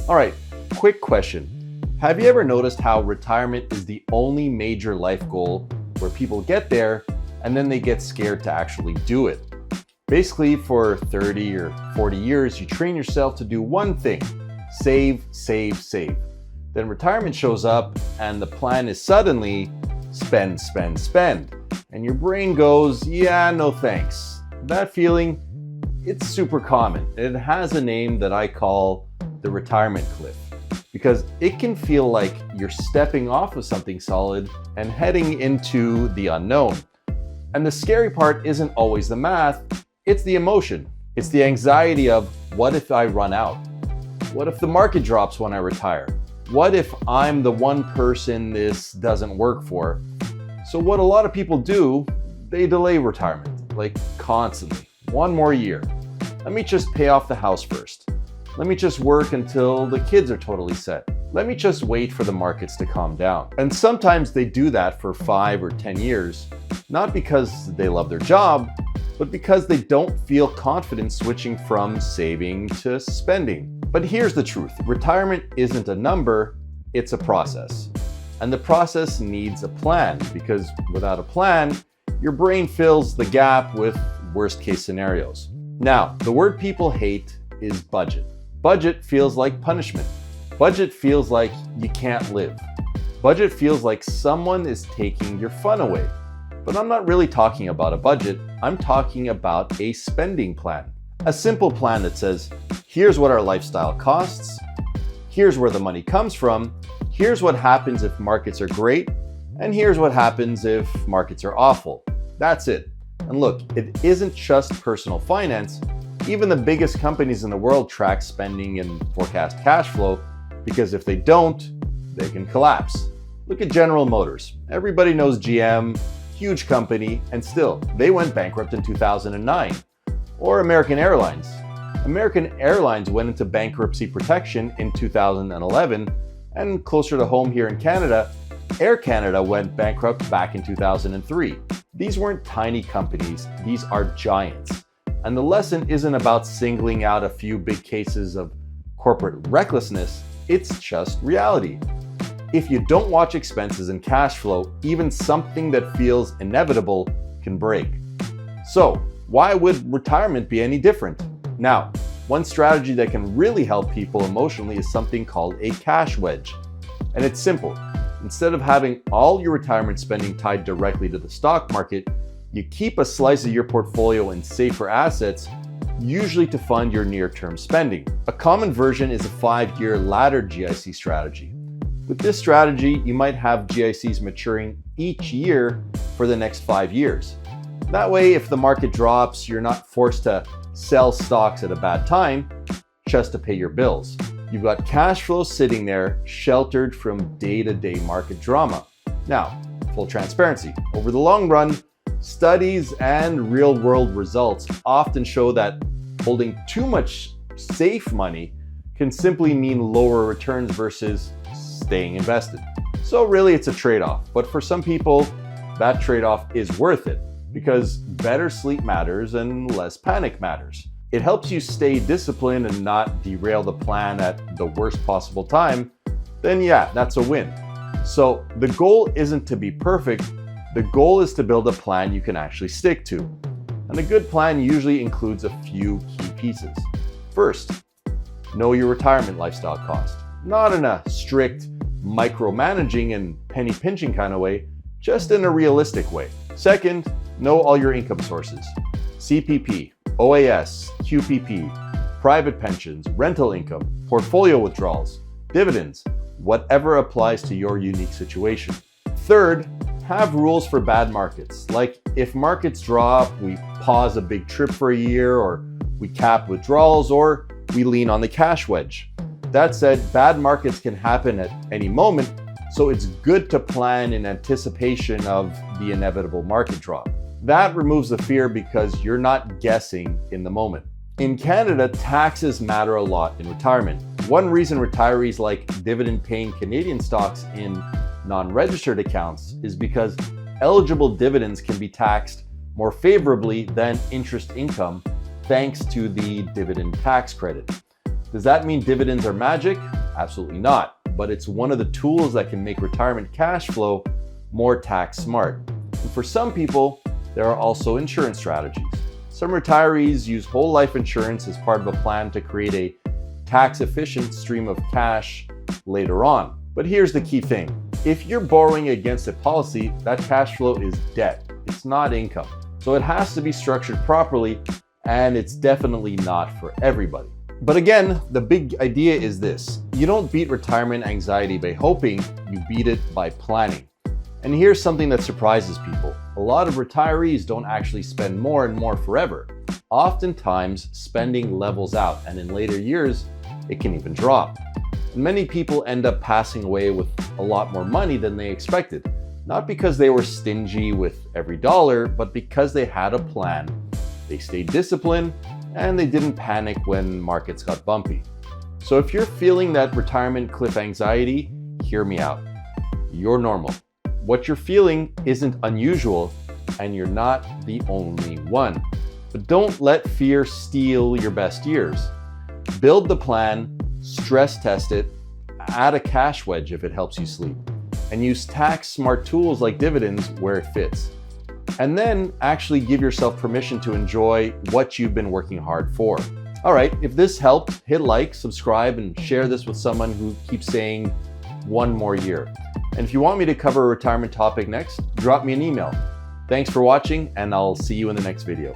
All right, quick question. Have you ever noticed how retirement is the only major life goal where people get there and then they get scared to actually do it? Basically, for 30 or 40 years, you train yourself to do one thing: save, save, save. Then retirement shows up and the plan is suddenly spend, spend, spend. And your brain goes, yeah, no thanks. That feeling, it's super common. It has a name that I call the retirement cliff, because it can feel like you're stepping off of something solid and heading into the unknown. And the scary part isn't always the math, it's the emotion. It's the anxiety of, what if I run out? What if the market drops when I retire? What if I'm the one person this doesn't work for? So what a lot of people do, they delay retirement, like constantly. One more year. Let me just pay off the house first. Let me just work until the kids are totally set. Let me just wait for the markets to calm down. And sometimes they do that for 5 or 10 years, not because they love their job, but because they don't feel confident switching from saving to spending. But here's the truth. Retirement isn't a number, it's a process. And the process needs a plan, because without a plan, your brain fills the gap with worst case scenarios. Now, the word people hate is budget. Budget feels like punishment. Budget feels like you can't live. Budget feels like someone is taking your fun away. But I'm not really talking about a budget, I'm talking about a spending plan. A simple plan that says, here's what our lifestyle costs, here's where the money comes from, here's what happens if markets are great, and here's what happens if markets are awful. That's it. And look, it isn't just personal finance. Even the biggest companies in the world track spending and forecast cash flow, because if they don't, they can collapse. Look at General Motors. Everybody knows GM, huge company, and still, they went bankrupt in 2009. Or American Airlines. American Airlines went into bankruptcy protection in 2011, and closer to home here in Canada, Air Canada went bankrupt back in 2003. These weren't tiny companies, these are giants. And the lesson isn't about singling out a few big cases of corporate recklessness, it's just reality. If you don't watch expenses and cash flow, even something that feels inevitable can break. So, why would retirement be any different? Now, one strategy that can really help people emotionally is something called a cash wedge. And it's simple. Instead of having all your retirement spending tied directly to the stock market, you keep a slice of your portfolio in safer assets, usually to fund your near-term spending. A common version is a 5-year laddered GIC strategy. With this strategy, you might have GICs maturing each year for the next 5 years. That way, if the market drops, you're not forced to sell stocks at a bad time just to pay your bills. You've got cash flow sitting there, sheltered from day-to-day market drama. Now, full transparency. Over the long run, studies and real-world results often show that holding too much safe money can simply mean lower returns versus staying invested. So really, it's a trade-off. But for some people, that trade-off is worth it, because better sleep matters and less panic matters. It helps you stay disciplined and not derail the plan at the worst possible time. Then yeah, that's a win. So the goal isn't to be perfect. The goal is to build a plan you can actually stick to. And a good plan usually includes a few key pieces. First, know your retirement lifestyle cost. Not in a strict micromanaging and penny pinching kind of way, just in a realistic way. Second, know all your income sources. CPP, OAS, QPP, private pensions, rental income, portfolio withdrawals, dividends, whatever applies to your unique situation. Third, have rules for bad markets. Like if markets drop, we pause a big trip for a year, or we cap withdrawals, or we lean on the cash wedge. That said, bad markets can happen at any moment, so it's good to plan in anticipation of the inevitable market drop. That removes the fear because you're not guessing in the moment. In Canada, taxes matter a lot in retirement. One reason retirees like dividend-paying Canadian stocks in non-registered accounts is because eligible dividends can be taxed more favorably than interest income thanks to the dividend tax credit. Does that mean dividends are magic? Absolutely not. But it's one of the tools that can make retirement cash flow more tax smart. And for some people, there are also insurance strategies. Some retirees use whole life insurance as part of a plan to create a tax efficient stream of cash later on. But here's the key thing. If you're borrowing against a policy, that cash flow is debt. It's not income. So it has to be structured properly, and it's definitely not for everybody. But again, the big idea is this. You don't beat retirement anxiety by hoping, you beat it by planning. And here's something that surprises people. A lot of retirees don't actually spend more and more forever. Oftentimes, spending levels out, and in later years, it can even drop. And many people end up passing away with a lot more money than they expected. Not because they were stingy with every dollar, but because they had a plan. They stayed disciplined, and they didn't panic when markets got bumpy. So if you're feeling that retirement cliff anxiety, hear me out. You're normal. What you're feeling isn't unusual, and you're not the only one. But don't let fear steal your best years. Build the plan, stress test it, add a cash wedge if it helps you sleep, and use tax smart tools like dividends where it fits. And then actually give yourself permission to enjoy what you've been working hard for. All right, if this helped, hit like, subscribe, and share this with someone who keeps saying one more year. And if you want me to cover a retirement topic next, drop me an email. Thanks for watching, and I'll see you in the next video.